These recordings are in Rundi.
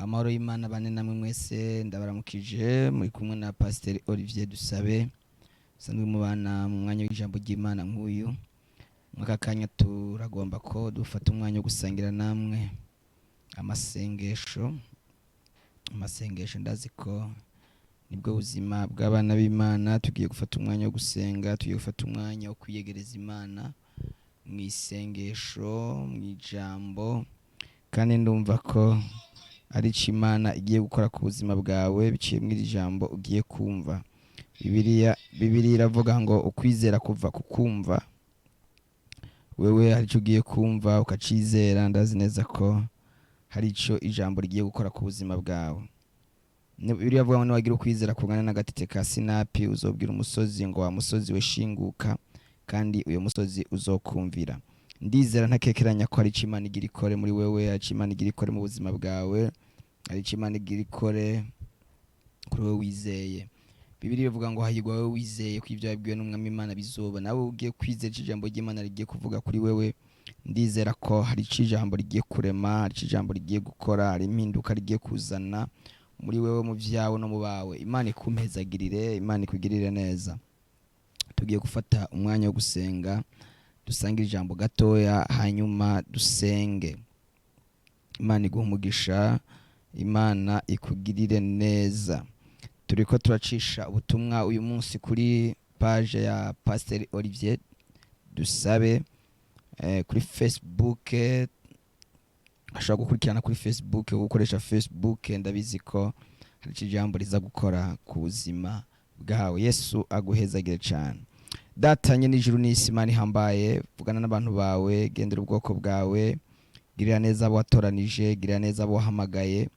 Amahoro y'Imana bane namwe mwese ndabaramukije muri kumwe na Pasteur Olivier Dusabe sanzwe mubana mu mwanya w'ijambo ry'Imana nk'uyu mwaka kanya turagomba ko dufata umwanya wo gusangira namwe amasengesho ndazi ko nibwo buzima bw'abana b'Imana. Tugiye gufata umwanya wo gusenga, tugiye gufata umwanya wo kwiyegereza Imana mu isengesho, mu ijambo, kandi ndumva ko ari Imana igiye gukora ku buzima bwawe biciye mu ijambo ugiye kumva. Bibiliya iravuga ngo ukwizera kuva ku kumva. Wewe hari icyo ugiye kumva ukacizera, ndazi neza ko hari icyo ijambo rigiye gukora ku buzima bwawe. Bibiliya ivuga ngo niwagira ukwizera kungana n'agatete ka sinapi, uzobwira umusozi ngo wa musozi we shinguka, kandi uyo musozi uzokumvira. Ndizera ntakekeranya ko hari icyo Imana igira ikore muri wewe, hari icyo Imana igira ikore mu buzima bwawe, hari icyo Imana igira ikore kuri wewe wizeye. Bibiliya ivuga ngo hahirwa wewe wizeye ko ibyo wabwiwe n'Umwami Imana bizoba. Nawe ugiye kwizera ijambo ry'Imana rigiye kuvuga kuri wewe, ndizera ko hari icyo ijambo rigiye kurema, hari icyo ijambo rigiye gukora, hari impinduka rigiye kuzana muri wewe, mu byawe no mu bawe. Imana ikumpezagirire, Imana ikugirire neza. Tugiye gufata umwanya wo gusenga, dusangira ijambo gatoya hanyuma dusenge. Imana iguha umugisha, Imana ikugirire neza. Turiko turacisha ubutumwa uyu munsi kuri page ya Pasteur Olivier Dusabe kuri Facebook. Ashaka gukurikirana kuri Facebook, gukoresha Facebook, ndabizi ko hari ijambo riza gukora ku buzima bwawe. Yesu aguhezagire cyane. Datanye n'ijuru n'isi, Imana ihambaye, vugana n'abantu bawe, gendera ubwoko bwawe, girira neza abo watoranije, girira neza abo wahamagaye.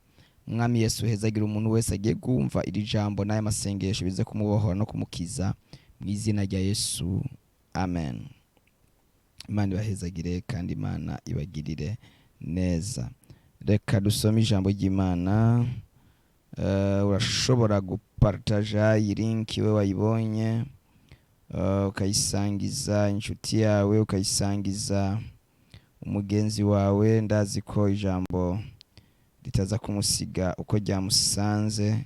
Mwami Yesu, hezagira umuntu wese agiye kumva iri jambo n'aya masengesho bize kumubohora no kumukiza mu izina rya Yesu, amen. Imana ibahezagire kandi Imana ibagirire neza. Reka dusome ijambo ry'Imana. Urashobora gupartaja iyi link we wayibonye, ukayisangiza inshuti yawe, ukayisangiza umugenzi wawe. Ndazi ko ijambo ritaza kumusiga uko ryamusanze,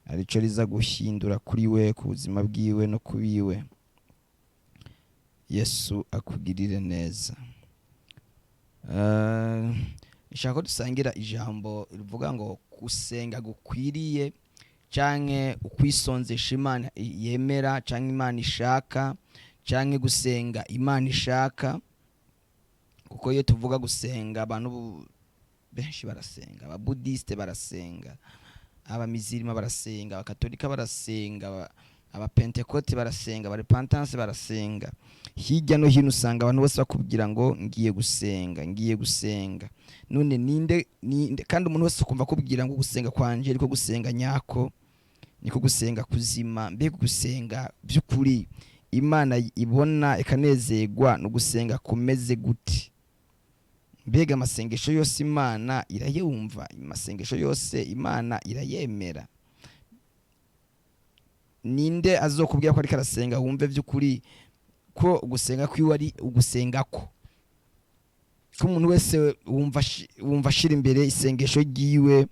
arico riza guhindura kuri we, ku buzima bwiwe no kubiwe. Yesu akugirire neza. Nshaka ko dusangira ijambo rivuga ngo gusenga gukwiriye canke ukwisonzesha Imana yemera canke Imana ishaka canke gusenga Imana ishaka. Kuko iyo tuvuga gusenga, abantu benshi barasenga, ababudiste barasenga, abamizirima barasenga, abakatolika barasenga, abapentekote barasenga, abarepentance barasenga. Hirya no hino usanga abantu bose bakubwira ngo ngiye gusenga. None ninde kandi umuntu wese ukumva kubwira ngo gusenga kwanje ariko gusenga nyako niko gusenga kuzima. Mbega gusenga by'ukuri Imana ibona ikanezerwa no gusenga kumeze gute? Mbega amasengesho yose Imana irayumva? Amasengesho yose Imana irayemera? Ninde azokubwira ko ari karasenga wumve by'ukuri ko gusenga kwiwe ari ugusenga ko umuntu wese wumva ashira imbere isengesho ryiwe,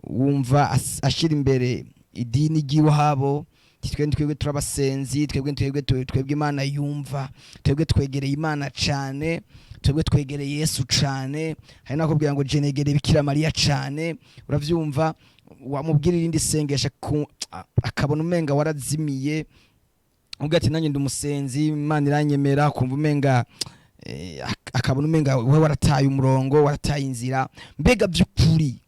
wumva ashira imbere idini ryiwe habo. Twebwe turabasenzi, twebwe Imana yumva, twebwe twegereye Imana cyane, twebwe twegereye Yesu cyane. Hari nakubwira ngo jenegere Bikira Mariya cyane. Uravyumva, wamubwira irindi sengesha akabona umenga warazimiye, uvuga ati nanjye ndumusenzi Imana iranyemera, kumva umenga akabona umenga wewe warataye umurongo, warataye inzira. Mbega by'ukuri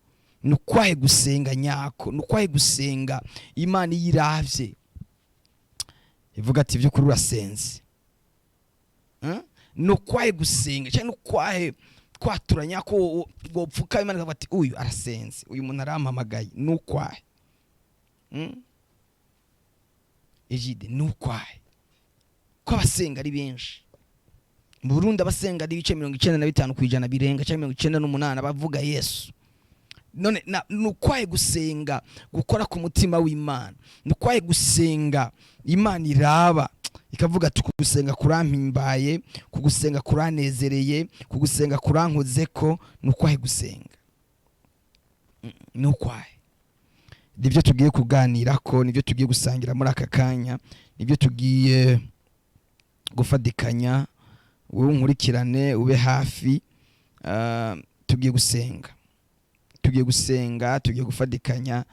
nukwahe gusenga nyako, nukwahe gusenga Imana yiravye ivuga ati by'ukuri urasenze. Nukwahe gusenga cyane, nukwahe kwaturanya ko gopfuka Imana ikavuga ati uyu arasenze, uyu muntu arampamagaye. Nukwahe ejide, nukwahe ko abasenga ari benshi mu Burundi. Abasenga ari ibice 95% birenga cyangwa 98 bavuga Yesu. None nukwahe gusenga gukora ku mutima w'Imana, nukwahe gusenga Imana iraba ikavuga ati kugusenga kurampimbaye, kugusenga kuranezereye, kugusenga kurankozeko. Nukwahe gusenga nukwaye. Nibyo tugiye kuganira ko, nibyo tugiye gusangira muri aka kanya, nibyo tugiye gufadikanya. Wowe nkurikirane ube hafi. Tugiye gusenga, tugiye gufadikanya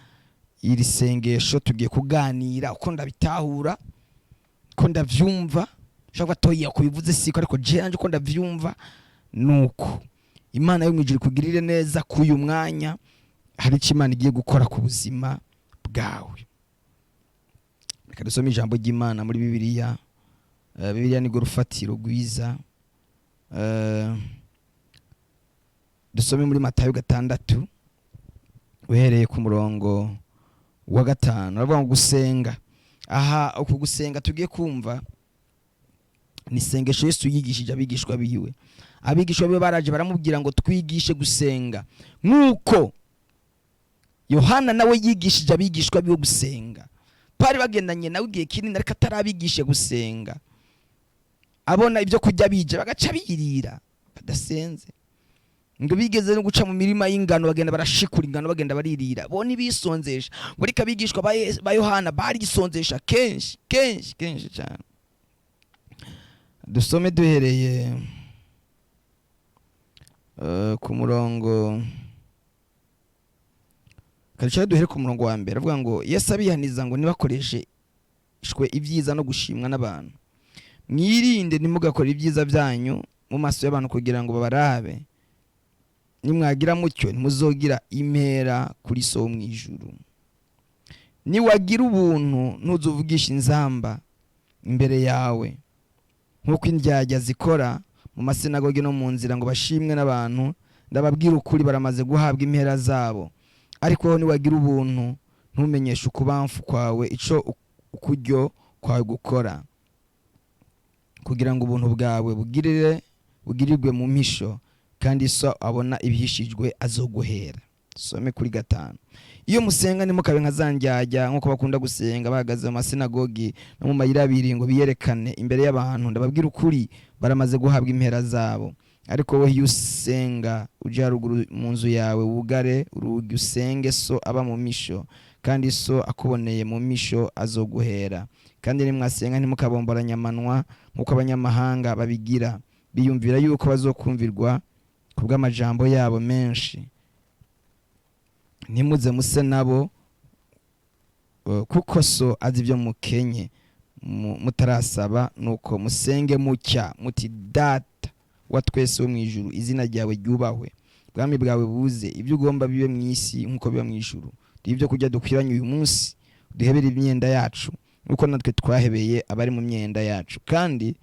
iri sengesho, tugiye kuganira uko ndabitahura, uko ndavyumva. Shaka toya kubivuze siko, ariko je nanje uko ndavyumva nuko Imana yo mwijuru kugirire neza kuyu mwanya. Hari icyo Imana igiye gukora ku buzima bwawe. Reka dusome ijambo ry'Imana muri Bibiliya. Bibiliya ni rufatiro rwiza. Dusome muri Matayo 6 uhereye ku murongo wa 5. Aravuga ngo gusenga. Aha uko gusenga tugiye kumva ni sengesho Yesu yigishije abigishwa biwe. Abigishwa biwe baraje baramubwira ngo twigishe gusenga nkuko Yohana nawe yigishije abigishwa biwe gusenga. Pari bagendanye nawe igihe kinini ariko atarabigishe gusenga. Abona ibyo kujya bije bagaca birira badasenze. Ngo bigeze no guca mu mirima y'ingano bagenda barashikura ingano bagenda baririra. Bo nibisonzesha. Muri kabigishwa ba Yohana bari gisonzesha kenshi cyane. Dusome duhereye ku murongo Karicha duhere ku murongo wa mbere. Avuga ngo Yesu abihaniza ngo nibakoreshe ibyiza no gushimwa n'abantu. Mwirinde nimugakora ibyiza byanyu mu maso y'abantu kugira ngo babarabe. Nimwagira mutyo ntimuzogira impera kuri so mu ijuru. Niwagira ubuntu ntuzuvugisha inzamba imbere yawe nkuko indyarya zikora mu masinagogi no mu nzira ngo bashimwe n'abantu. Ndababwira ukuri baramaze guhabwa impera zabo. Ariko niwagira ubuntu ntumenyeshe ukubamfu kwawe ico ukuryo kwawe gukora, kugira ngo ubuntu bwawe bugirirwe mu misho, kandi so abona ibihishijwe azoguhera. Some kuri 5. Iyo musenga nimukabe nka zandyarya nkuko bakunda gusenga bahagaze mu masinagogi no mu mayira abiri ngo biyerekane imbere y'abantu. Ndababwira ukuri baramaze guhabwa impera zabo. Ariko wowe iyo usenga uje haruguru mu nzu yawe wugare urugi usenge so aba mu misho, kandi so akuboneye mu misho azoguhera. Kandi nimwasenga ntimukabomboranya amanwa nkuko abanyamahanga babigira, biyumvira yuko bazokumvirwa kubw'amajambo yabo menshi. Nimuze muse nabo kuko so azi ibyo mukenye mutarasaba. Nuko musenge mucya muti Data wa twese wo mu ijuru, izina ryawe ryubahwe, bwami bwawe buze, ibyo ugomba bibe mu isi nkuko biba mu ijuru. Ibyo kujya dukwiranye uyu munsi, duhebere imyenda yacu nuko natwe twahebeye abari mu myenda yacu, kandi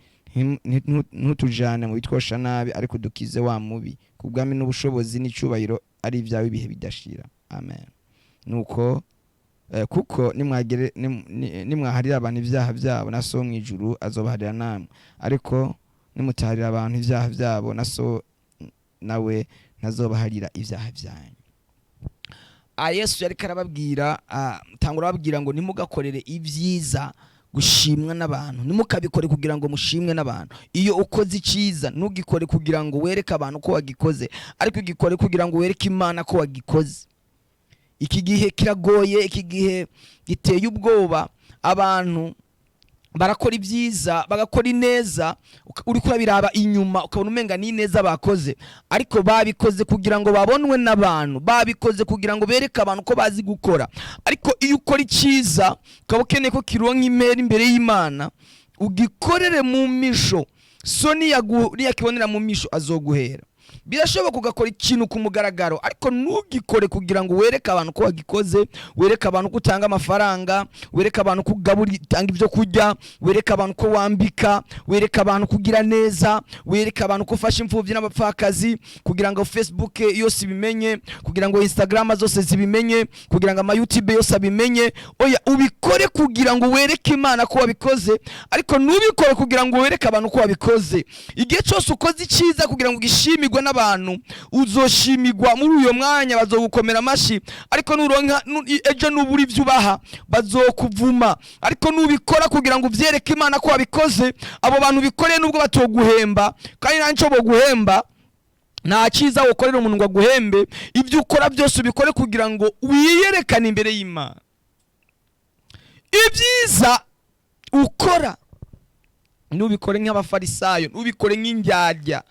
ntutujane mu bitwosha nabi, ariko dukize wa mubi. Ku bwami n'ubushobozi n'icubahiro ari ibyawe ibihe bidashira. Amen. Nuko kuko nimwaharira abantu ibyaha byabo na so mu ijuru azobaharira namwe, ariko nimutaharira abantu ibyaha byabo na so nawe nazobaharira ibyaha byanyu. Yesu yari karababwira tangura babwira ngo nimugakorere ibyiza gushimwa n'abantu, nimukabikore kugira ngo mushimwe n'abantu. Iyo ukoze iciza ntugikore kugira ngo wereke abantu ko wagikoze, ariko ugikore kugira ngo wereke Imana ko wagikoze. Iki gihe kiragoye, iki gihe giteye ubwoba. Abantu barakora ibyiza bagakora ineza, uri kurabiraba inyuma ukabona umenga ni neza bakoze, ariko babikoze kugira ngo babonwe n'abantu, babikoze kugira ngo bereke abantu ko bazi gukora. Ariko iyo ukora iciza ukaba ukeneye ko kironka impera imbere y'Imana, ugikorere mu misho, so niyakibonera mu misho azoguhera. Birashoboka ugakora ikintu ku mugaragaro, ariko ntugikore kugira ngo wereke abantu ko wagikoze, wereke abantu ko utanga amafaranga, wereke abantu ko utanga ibyo kurya, wereke abantu ko wambika, wereke abantu kugira neza, wereke abantu ko ufasha imfubyi n'abapfakazi, kugira ngo Facebook yose ibimenye, kugira ngo Instagram zose zibimenye, kugira ngo ama YouTube yose abimenye. Oya, ubikore kugira ngo wereke Imana ko wabikoze, ariko ntubikore kugira ngo wereke abantu ko wabikoze. Igihe cyose ukoze iciza kugira ngo gishimirwe n'abantu, uzoshimirwa muri uyo mwanya, bazogukomera amashi, ariko nuronka ejo nuburi vyubaha bazokuvuma. Ariko nubikora kugira ngo uvyereke Imana ko wabikoze, abo bantu bikoreye nubwo batoguhemba, kandi nanco boguhemba nta cyiza ukorera umuntu ngo aguhembe. Ibyo ukora byose ubikore kugira ngo wiyerekane imbere y'Imana. Ibyiza ukora nubikore nk'abafarisayo, nubikore nk'indyarya,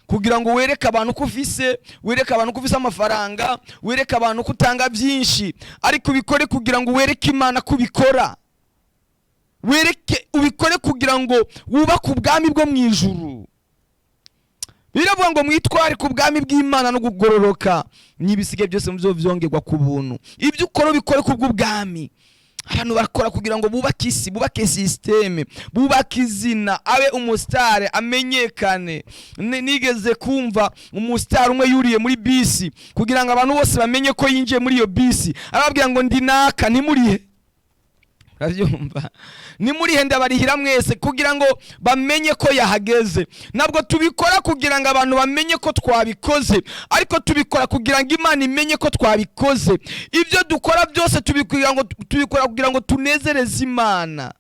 kugira ngo wereke abantu ko ufise, wereke abantu ko ufise amafaranga, wereke abantu ko utanga byinshi, ariko ubikore kugira ngo wereke Imana ko ubikora. Ubikore kugira ngo wubake ubwami bwo mu ijuru. Biravuga ngo mwitware ku bwami bw'Imana no kugororoka, n'ibisige byose muvyo vyongerwa ku buntu. Ibyo ukora ubikore ku bw'ubwami. Abantu bakora kugira ngo bubake isi, bubake systeme, bubake izina, abe umusitari amenyekane. Nigeze kumva umusitari umwe yuriye muri bisi kugira ngo abantu bose bamenye ko yinjiye muri iyo bisi, arababwira ngo ndi naka, ntimurihe. Uravyumva? Nimurihe ndabarihira mwese kugira ngo bamenye ko yahageze. Nabwo tubikora kugira ngo abantu bamenye ko twabikoze, ariko tubikora kugira ngo Imana imenye ko twabikoze. Ibyo dukora byose tubikora kugira ngo tunezereze Imana.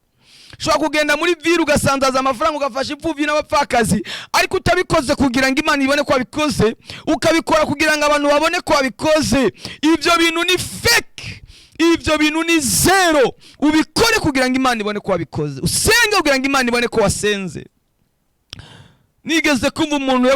Shobora kugenda muri viri ugasanzaza amafaranga ugafasha imfuvyi n'abapfakazi, ariko utabikoze kugira ngo Imana ibone ko wabikoze, ukabikora kugira ngo abantu babone ko wabikoze. Ibyo bintu ni fake. Ibyo bintu ni zero. Ubikore kugira ngo Imana ibone ko wabikoze. Usenge kugira ngo Imana ibone ko wasenze. Nigeze kumva umuntu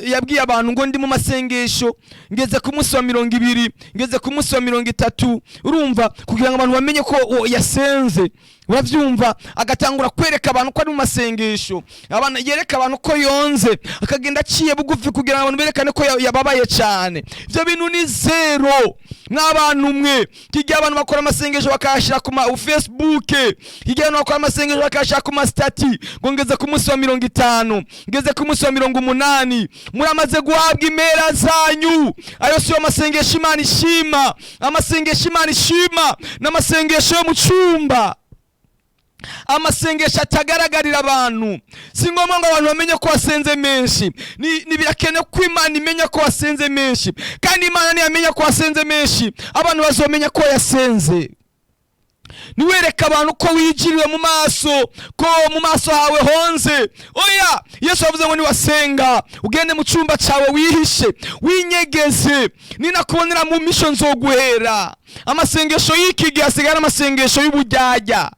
yabwiye abantu ngo ndi mu masengesho, ngeze ku munsi wa 20, ngeze ku munsi wa 30, urumva, kugira ngo abantu bamenye ko yasenze. Uravyumva? Agatangura kwereka abantu ko ari mu masengesho, abana yereka abantu ko yonze, akagenda aciye bugufi kugira ngo abantu berekane ko yababaye cyane. Ibyo bintu ni zero. N'abantu mwe kigiye abantu bakora amasengesho bakashira ku Facebook, kigiye abantu bakora amasengesho bakashira ku stati, ngo ngeze ku munsi wa 50, ngeze ku munsi wa 80, muramaze guhabwa imera zanyu. Ayo si amasengesho Imana ishima. Amasengesho Imana ishima n'amasengesho yo mu cyumba, amasengesho atagaragarira abantu. Si ngombwa ngo abantu bamenye ko wasenze menshi, ni birakene ko Imana imenya ko wasenze menshi, kandi Imana ntiyamenya ko wasenze menshi, abantu bazomenya ko yasenze. Niwereka abantu ko wijiriwe mu maso, ko mu maso hawe honze. Oya, Yesu yavuze ngo niwasenga ugende mu cyumba cyawe wihishe, winyegeze, ninakubonera mu misho nzoguhera. Amasengesho y'iki gihe asigara amasengesho y'ubujyajya.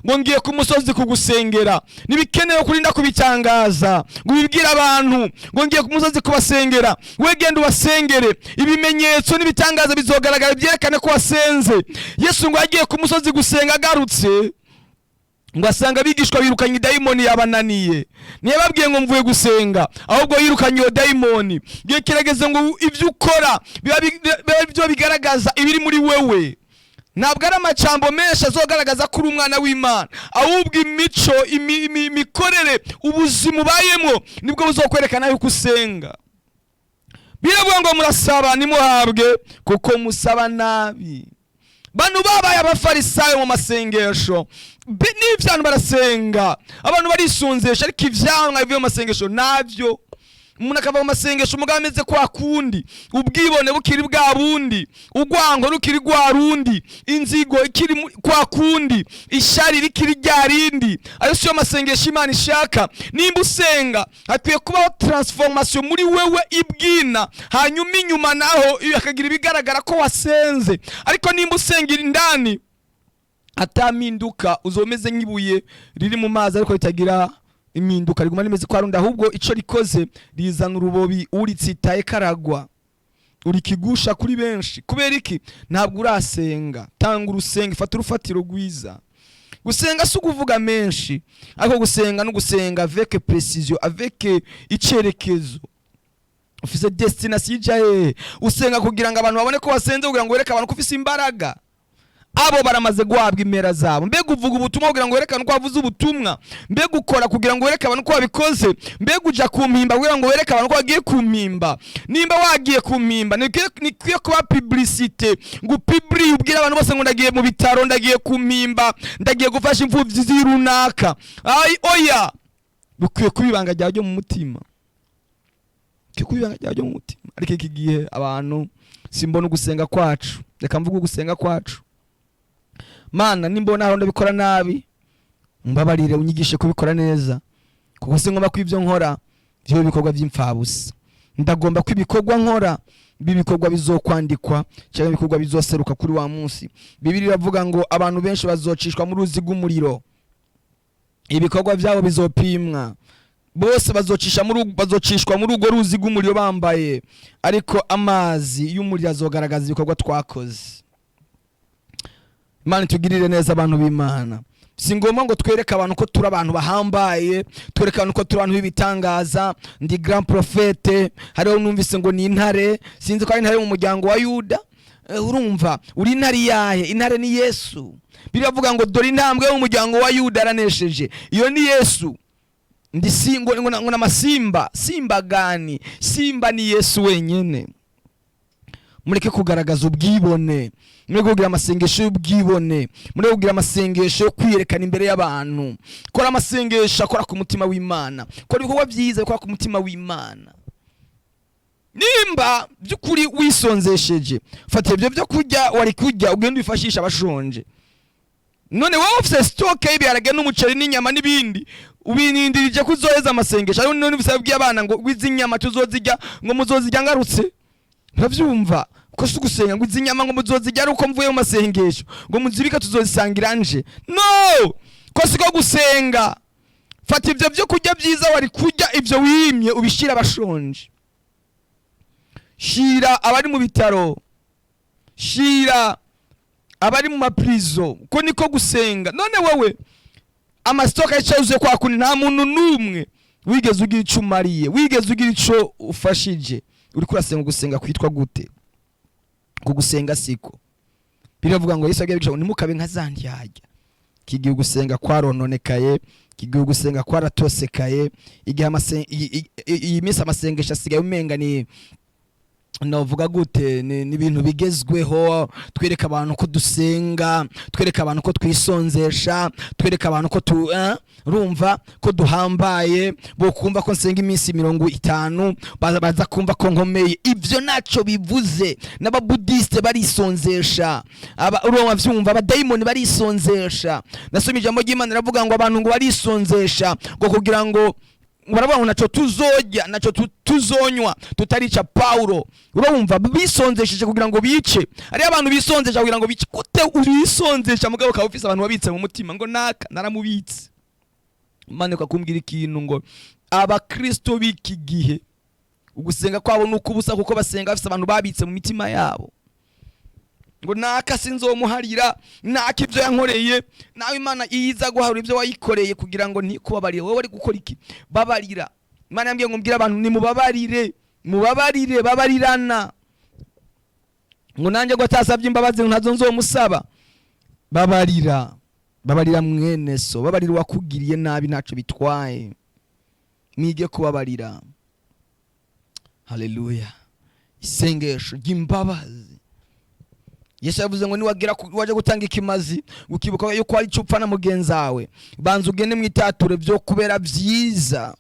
Ngo ngiye ku musozi kugusengera, nibikenewe kurinda kubitangaza, ngo ubibwire abantu ngo ngiye ku musozi kubasengera. Wegenda ubasengere, ibimenyetso n'ibitangaza bizogaragara byerekane ko wasenze. Yesu ngo yagiye ku musozi gusenga, agarutse ngo asanga bigishwa birukanye dayimoni yabananiye. Ntiyababwiye ngo mvuye gusenga, ahubwo yirukanye iyo dayimoni. Giye kirageze ngo ibyo ukora biba bigaragaza ibiri muri wewe. Ntabwo ari amacambo menshi azogaragaza ko uri umwana w'Imana, ahubwo imico, imikorere, ubuzima ubayemo nibwo buzokwerekana yuko usenga. Biravuga ngo murasaba nimuhabwe kuko musaba nabi. Banu babaye abafarisayo mu masengesho, n'ivyantu barasenga, abantu barisunzesha, ariko ivyanwa bivuye mu masengesho navyo. Umuntu akava mu masengesho umugabo ameze kwa kundi, ubwibone bukiri bwa bundi, ugwango rukiri gwa rundi, inzigo ikiri kwa kundi, ishari rikiri rya rindi. Ayo siyo masengesho Imana ishaka. Nimba usenga hakwiye kubaho transformation muri wewe ibwina, hanyuma inyuma naho akagira ibigaragara ko wasenze. Ariko nimba usengira indani ataminduka, uzomeze nk'ibuye riri mu mazi ariko ritagira iminduka, riguma rimeze kwa runda, ahubwo ico rikoze rizana urubobi, uritsitaye karagwa, urikigusha kuri benshi. Kubera iki? Ntabwo urasenga. Tanga urusenga, fata urufatiro rwiza. Gusenga si ukuvuga menshi, ariko gusenga no gusenga avec précision, avec icerekezo. Ufise destination ijaye. Usenga kugira ngo abantu babone ko wasenze, kugira ngo wereke abantu ko ufise imbaraga. Abo baramaze guhabwa imera zabo. Mbega uvuga ubutumwa kugira ngo werekane ko wavuze ubutumwa, mbega ukora kugira ngo wereke abantu ko wabikoze, mbega uja kumpimba kugira ngo wereke abantu ko wagiye kumpimba. Nimba wagiye kumpimba nikwiye kuba publicité, ngo publie ubwira abantu bose ngo ndagiye mu bitaro, ndagiye kumpimba, ndagiye gufasha imfuvyi zirunaka. Oya, bukwiye kubibanga ryaje mu mutima, kubibanga ryaje mu mutima. Ariko iki gihe abantu simbona ugusenga kwacu. Reka mvuga ugusenga kwacu. Mana, nimbona aho ndabikora nabi, mbabarire unyigishe kubikora neza, kuko singomba kwivyo nkora vyo bikorwa vy'imfabusa. Ndagomba ko ibikorwa nkora bibikorwa bizokwandikwa cyangwa ibikorwa bizoseruka kuri wa munsi. Bibiliya iravuga ngo abantu benshi bazocishwa mu ruzi rw'umuriro, ibikorwa byabo bizopimwa, bose bazocishwa muri urwo ruzi rw'umuriro bambaye, ariko amazi y'umuriro azogaragaza ibikorwa twakoze. Imana tugirire neza abantu b'Imana. Si ngombwa ngo twereke abantu ko turi abantu bahambaye, twereke abantu ko turi abantu b'ibitangaza. Ndi grand prophète, hariho numvise ngo ni intare, sinzi ko ari intare mu muryango wa Yuda. Urumva uri intare yahe? Intare ni Yesu. Biravuga ngo dore intambwe yo mu muryango wa Yuda aranesheje, iyo ni Yesu. Ndi singo ngo n'amasimba, simba gani? Simba ni Yesu wenyene. Mureke kugaragaza ubwibone, mureke kugira amasengesho y'ubwibone, mureke kugira amasengesho yo kwiyerekana imbere y'abantu. Kora amasengesho akora ku mutima w'Imana, kora ibikorwa byiza bikora ku mutima w'Imana. Nimba by'ukuri wisonzesheje, fata ibyo byo kurya wari kurya ugende wifashisha abashonje. None wowe ufite stock y'ibiharage n'umuceri n'inyama n'ibindi, ubinindirije kuzoheza amasengesho. Ariko none bisabye abana ngo wizi inyama tuzozijya ngo muzozijya ngarutse. Ntavyumva ko si gusenga ngo izi nyama ngo muzozijya uko mvuye mu masengesho ngo muzibika tuzozisangira nje. No, ko siko gusenga. Fata ibyo byo kurya byiza wari kurya, ibyo wimye ubishira abashonje. Shira abari mu bitaro, shira abari mu maprizo, ko niko gusenga. None wewe amastoka yacuze kwa kuni nta muntu numwe wigeze ugira ico umariye, wigeze ugira ico ufashije. Uri kurasenga gusenga kwitwa gute? Kugusenga siko. Biravuga ngo Yesu agiye bigisha ngo ntimukabe nka zandyarya. Kigiye gusenga kwarononekaye, kigiye gusenga kwaratosekaye, igihe iyi minsi amasengesho asigaye umenga ni navuga gute, ni ibintu bigezweho. Twereka abantu ko dusenga, twereka abantu ko twisonzesha, twereka abantu ko rumva ko duhambaye, bo kumva ko nsenga iminsi 50 baza kumva ko nkomeye. Ivyo naco bivuze. N'ababudiste barisonzesha, urumva vyumva abadayimoni barisonzesha. Nasomye ijambo ry'Imana ravuga ngo abantu ngo barisonzesha ngo kugira ngo baravuga naco tuzojya naco tuzonywa tutarica Paulo. Urumva bisonzesheje kugira ngo bice. Ari abantu bisonzesha kugira ngo bice. Gute urisonzesha mugabo ka office abantu babitse mu mutima ngo naka naramubitse. Imana kakumbwira ikintu ngo abakristo biki gihe ugusenga kwabo nuko ubusa, kuko basenga bafite abantu babitse mu mitima yabo ngo naka sinzomuharira, naka ibyo yankoreye. Nawe Imana iyiza guharura ibyo wayikoreye kugira ngo ntikubabarire. Wowe ari gukora iki? Babarira. Imana yambwiye ngo mbwira abantu ni mubabarire, babarirana. Ngo nanjye ngo atasabye imbabazi ntazo nzomusaba. Babarira mwene so, babarira wakugiriye nabi ntaco bitwaye. Mwige kubabarira. Haleluya. Isengesho ry'imbabazi. Yesu yavuze ngo niwagira waje gutanga ikimazi ukibuka yuko ari cupfa na mugenzawe, banza ugende mwitature byo kubera byiza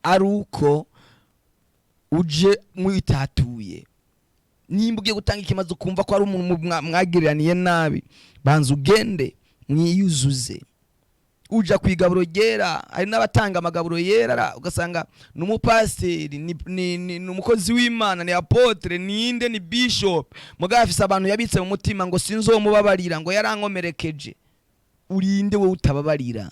aruko uje mwitatuye. Nimba ugiye gutanga ikimazi ukumva ko ari umuntu mwagiraniye nabi, banza ugende mwiyuzuze. Uja kwigaburo yera, ari n'abatanga amagaburo yera ugasanga n'umupasiteri ni umukozi w'Imana, ni apotre, ni bishop, mugafisa abantu yabitse mu mutima ngo sinzomubabarira ngo yarankomerekeje. Urinde wowe utababarira.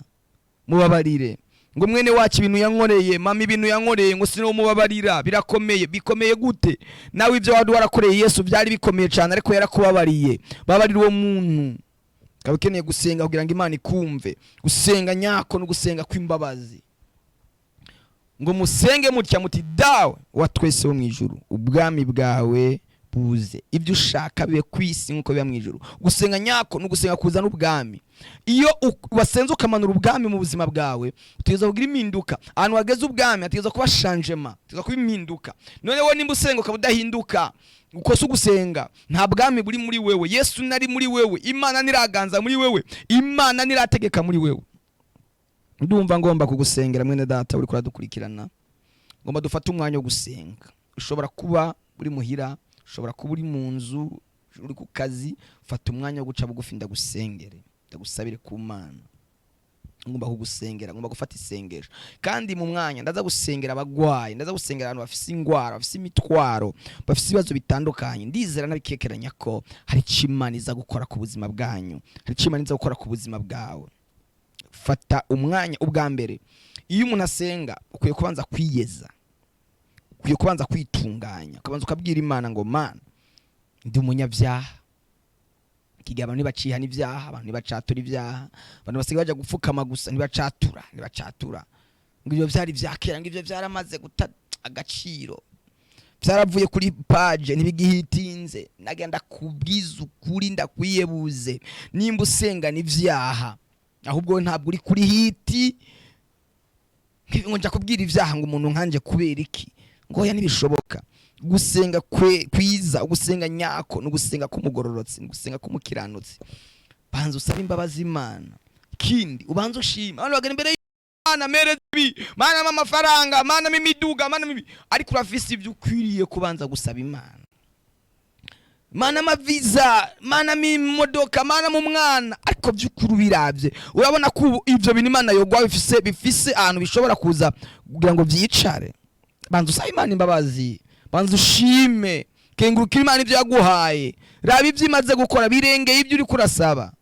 Mubabarire. Ngo mwene wacu ibintu yankoreye, mama ibintu yankoreye ngo sinomubabarira, birakomeye. Bikomeye gute? Nawe ibyo wadu warakoreye Yesu byari bikomeye cyane, ariko yarakubabariye. Babarira uwo muntu. Kabukeneye gusenga kugira ngo Imana ikumve. Gusenga nyako no gusenga kw'imbabazi. Ngo musenge mutya muti dawe wa twese wo mwijuru, ubwami bwawe buze, ibyo ushaka bibe kwisi nkuko biba mwijuru. Gusenga nyako no gusenga kuza n'ubwami. Iyo wasenze ukamanura ubwami mu buzima bwawe, utegeza kugira impinduka. Ahantu wageze ubwami ategeza kuba changement, utegeza kuba impinduka. None wowe nimba usenga ukabudahinduka, uko se gusenga nta bwami buri muri wewe. Yesu nari muri wewe, Imana niraganza muri wewe, Imana nirategeka muri wewe. Ndumva ngomba kugusengera mwene data uri kuradukurikirana. Ngomba dufate umwanya wo gusenga. Ushobora kuba uri muhira, ushobora kuba uri mu nzu, uri ku kazi, fata umwanya wo guca bugufi ndagusengere, ndagusabire ku Mana. ngomba kugusengera, ngomba gufata isengesho. Kandi mu mwanya ndaza gusengera abagwayi, ndaza gusengera abantu bafise ingwara, bafise imitwaro, bafise ibibazo bitandukanye. Ndizera nabikekeranya ko hari Imana iza gukora ku buzima bwanyu, hari Imana iza gukora ku buzima bwawe. Fata umwanya ubwa mbere. Iyo umuntu asenga ukwiye kubanza kwiyeza, ukwiye kubanza kwitunganya, ukabanza ukabwira Imana ngo Mana ndi umunyabyaha. Kiga abantu nibaciha n'ivyaha, abantu nibacatura ivyaha, abantu basigaye baje gupfukama gusa nibacatura. Ngo ibyo vyari vyakera, ngo ibyo vyaramaze guta agaciro, vyaravuye kuri page ntibigihitinze. Nagenda kubwiza ukuri, ndakwiyebuze nimba usenga n'ivyaha, ahubwo ntabwo uri kuri hiti ngo nja kubwira ivyaha ngo umuntu nkanje kubera iki. Ngo ya nibishoboka. Gusenga kwiza, ugusenga nyako, nugusenga kumugororotsi, nugusenga kumukiranutsi. Banza usaba imbabazi Imana. Kindi ubanza ushima. Abantu bagenda imbere y'Imana, merezibi, Mana amafaranga, Mana mimiduga, Mana mibi. Ariko urafise ibyo ukwiriye kubanza gusaba Imana. Mana maviza, Mana mimodoka, Mana mu mwana. Ariko by'ukuri biravye urabona ko ivyo bintu Imana yogwa bifise ahantu bishobora kuza kugira ngo vyicare. Banza usaba Imana imbabazi. Banza ushime, kengurukira Imana ivyo yaguhaye. Raba ivyo imaze gukora birengeye ivyo uri kurasaba.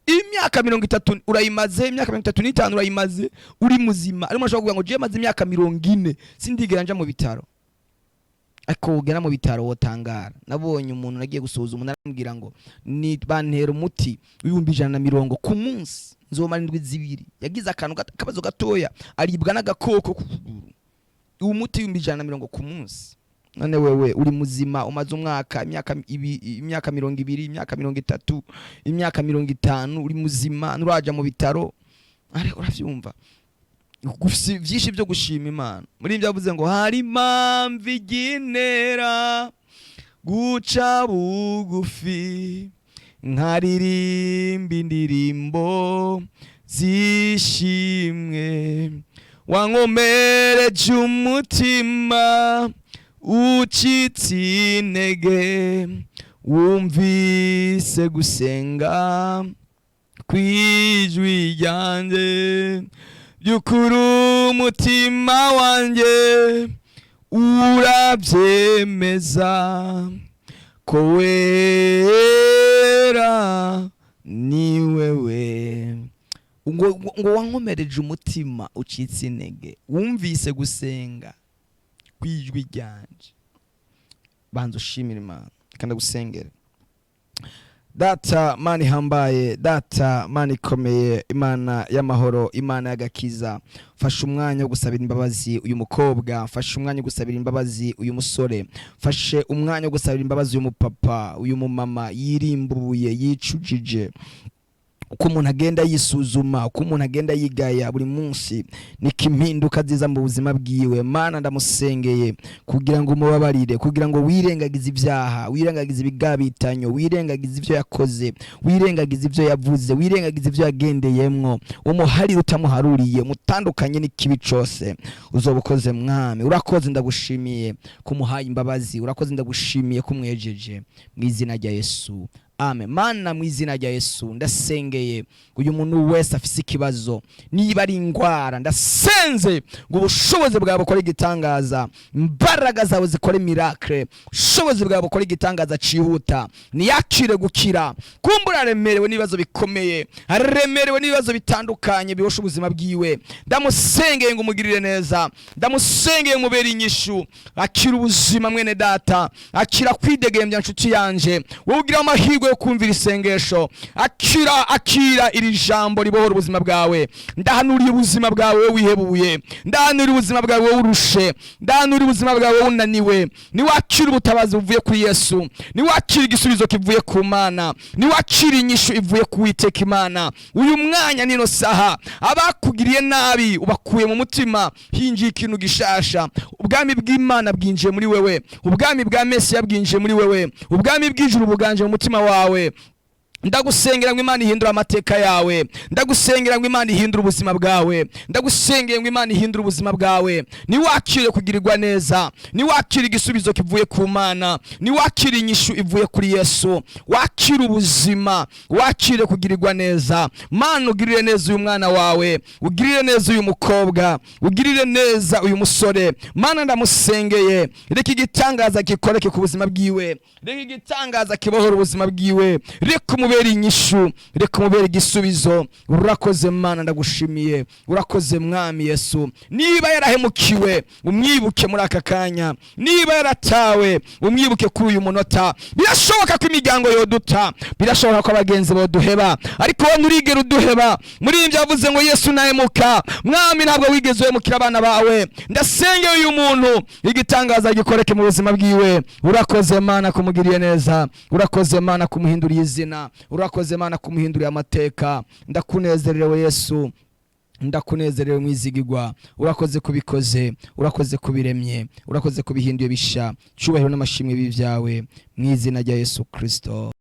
Imyaka 30 urayimaze, imyaka 35 urayimaze uri muzima. Ari mwashobora kuvuga ngo je maze imyaka 40 sindigera nja mu bitaro. Ariko ugera mu bitaro wotangara. Nabonye umuntu nagiye gusuhuza umuntu arambwira ngo ni bantera umuti 150 ku munsi, nzomara indwi zibiri. Yagize akantu kabazo gatoya, aribwa n'agakoko kuguru. Uwo muti 150 ku munsi. None wewe uri muzima, umaze umwaka, imyaka 20, imyaka 30, imyaka 50, uri muzima, nuraja mu bitaro. Ari uravyumva. Gufise vyinshi byo gushima Imana. Muri ivyo yavuze ngo hari impamvu iginera guca bugufi, nkaririmba indirimbo zishimwe, wankomereje umutima ucitse intege, wumvise gusenga kwijwi ryanje, byukuri umutima wanje urabyemeza ko wera ni wewe. Ngo wankomereje umutima ucitse intege, wumvise gusenga kwijwi ryanje. Banza ushimira Imana kandi gusengera. Data Mana ihambaye, Data Mana ikomeye, Imana y'amahoro, Imana y'agakiza, fasha umwanya wo gusabira imbabazi uyu mukobwa, fasha umwanya wo gusabira imbabazi uyu musore, fashe umwanya wo gusabira imbabazi uyu mupapa, uyu mumama yirimbuye, yicujije. Uko umuntu agenda yisuzuma, uko umuntu agenda yigaya buri munsi, niko impinduka ziza mu buzima bwiwe. Mana ndamusengeye kugira ngo umubabarire, kugira ngo wirengagize ibyaha, wirengagize ibigabitanyo, wirengagize ivyo yakoze, wirengagize ivyo yavuze, wirengagize ivyo yagendeyemwo, umuhari utamuharuriye, mutandukanye n'ikibi cose. Uzobukoze Mwami, urakoze ndagushimiye kumuhaye imbabazi, urakoze ndagushimiye kumwejeje mu izina rya Yesu. Amen. Mana mu izina rya Yesu ndasengeye uyu muntu wese afise ikibazo, niba ari ingwara ndasenze ngo ubushobozi bwawe bukore igitangaza, imbaraga zawe zikore miracle, ubushobozi bwawe bukore igitangaza cihuta, niyakire gukira. Kumbura aremerewe n'ibibazo bikomeye, aremerewe n'ibibazo bitandukanye bihosha ubuzima bwiwe, ndamusengeye ngo umugirire neza, ndamusengeye umubere inyishu, akira ubuzima mwene data, akira kwidegembya nshuti yanje, wowe ugira amahirwe yo kumvira isengesho, akira iri jambo ribohora ubuzima bwawe. Ndahanuriye ubuzima bwawe wihebuye, ndahanuriye ubuzima bwawe urushe, ndahanuriye ubuzima bwawe unaniwe. Niwakira ubutabazi buvuye kuri Yesu, niwakira igisubizo kivuye ku Mana, niwakira inyishu ivuye ku Uwiteka Imana. Uyu mwanya nino saha abakugiriye nabi ubakuye mu mutima, hinjiye ikintu gishasha. Ubwami bw'Imana bwinjiye muri wewe, ubwami bwa Mesiya bwinjiye muri wewe, ubwami bw'ijuru buganje mu mutima wawe. ndagusengera ngo Imana ihindura amateka yawe, ndagusengera ngo Imana ihindura ubuzima bwawe, ndagusengera ngo Imana ihindura ubuzima bwawe. Ni wakire kugirirwa neza, ni wakire igisubizo kivuye ku Mana, ni wakire inyishu ivuye kuri Yesu, wakire ubuzima, wakire kugirirwa neza. Mana ugirire neza uyu mwana wawe, ugirire neza uyu mukobwa, ugirire neza uyu musore. Mana ndamusengeye, reka igitangaza gikoreke ku buzima bwiwe, reka igitangaza kibohora ubuzima bwiwe, reka umubere inyishu, reka umubere igisubizo. Urakoze Mana, ndagushimiye, urakoze Mwami Yesu. Niba yarahemukiwe umwibuke muri aka kanya, niba yaratawe umwibuke kuri uyu munota. Birashoboka ko imiryango yoduta, birashoboka ko abagenzi boduheba, ariko wowe nturigera uduheba. Muri ibyo yavuze ngo Yesu nahemuka. Mwami ntabwo wigeze uhemukira abana bawe. Ndasengeye uyu muntu igitangaza gikoreke mu buzima bwiwe. Urakoze Mana kumugiriye neza, urakoze Mana kumuhinduriye izina, urakoze Mana kumuhinduriye amateka. Ndakunezerewe Yesu, ndakunezerewe mwizigirwa. Urakoze kubikoze, urakoze kubiremye, urakoze kubihinduye bisha. Cyubahiro n'amashimwe bibyawe mu izina rya Yesu Kristo.